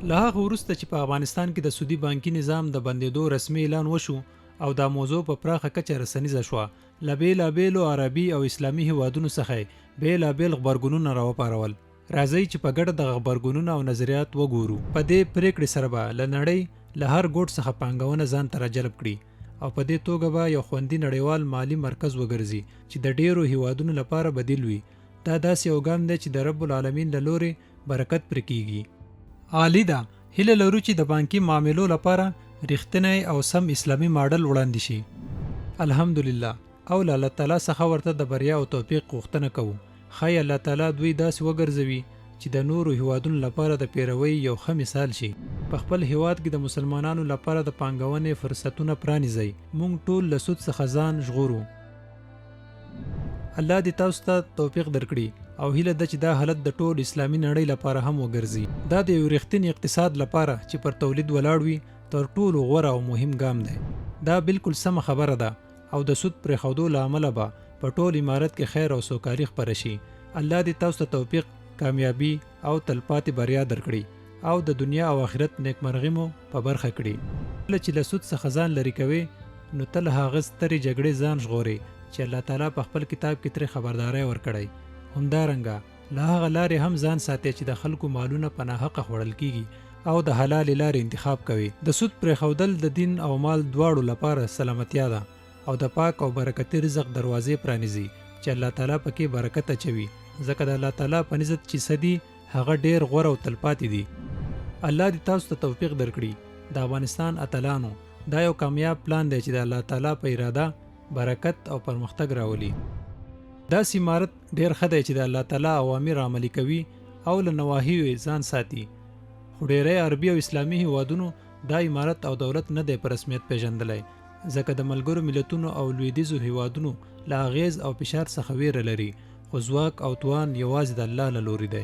له هغه وروسته چې په افغانستان کې د سودي بانکي نظام د بندېدو رسمي اعلان وشو او دا موضوع په پراخه کچه رسنیزه شوه، له بېلابېلو عربي او اسلامي هیوادونو څخه یې بېلابېل غبرګونونه راوپارول. راځئ چې په ګډه دغه غبرګونونه او نظریات وګورو. په دې پریکړې سره به له نړۍ له هر ګوټ څخه پانګونه ځان ته راجلب کړي او په دې توګه به یو خوندي نړیوال مالي مرکز وګرځي چې د ډیرو هیوادونو لپاره بدیل وي. دا داسې یو ګام دی چې د رب العالمین له لورې برکت پرې کیږي. عالی ده. هیله لرو چې د بانکي معاملو لپاره رښتینی او سم اسلامي ماډل وړاندې شي. الحمدلله. او له الله تعالی څخه ورته د بریا او توفیق غوښتنه کوو. ښایي الله تعالی دوی داسې وګرځوي چې د نورو هیوادونو لپاره د پیروۍ یو ښه مثال شي. په خپل هیواد کې د مسلمانانو لپاره د پانګونې فرصتونه پرانیزئ. موږ ټول له سود څخه ځان ژغورو. الله دې تاسو ته توفیق درکړي او هیله ده چې دا حالت د ټول اسلامي نړۍ لپاره هم وګرځي. دا د یو رښتیني اقتصاد لپاره چې پر تولید ولاړ وي تر ټولو غوره او مهم ګام دی. دا بالکل سمه خبره ده او د سود پرېښودو له امله به په ټول امارت کې خیر او سوکالي خپره شي. الله دې تاسو ته توفیق، کامیابی او تلپاتې بریا درکړي او د دنیا او آخرت نیکمرغي مو په برخه کړي. کله چې له سود څخه ځان لرې کوئ نو تل هغه سترې جګړې ځان ژغورئ چې الله تعالی په خپل کتاب کې ترې خبرداری ورکړی. همدارنګه له هغه لارې هم ځان ساتئ چې د خلکو مالونه په ناحقه خوړل کیږي او د حلالې لارې انتخاب کوي. د سود پرېښودل د دین او مال دواړو لپاره سلامتیا ده او د پاک او برکتي رزق دروازې پرانیزي چې الله تعالی پکې برکت اچوي، ځکه د الله تعالی په نزد چې څه دي هغه ډیر غوره او تلپاتې دي. الله دې تاسو ته توفیق درکړي. د افغانستان اتلانو دا یو کامیاب پلان دی چې د الله تعالی په اراده برکت او پرمختګ راولي. داسې امارت ډیر ښه دی چې د الله تعالی اوامر عملي کوي او له نواهیو ځان ساتي. خو ډیری عربي او اسلامي هیوادونو دا امارت او دولت نه دی په رسمیت پیژندلی، ځکه د ملګرو ملتونو او لویدیځو هیوادونو له اغیز او فشار څخه ویره لري. خو ځواک او توان یوازې د الله له لوري دی.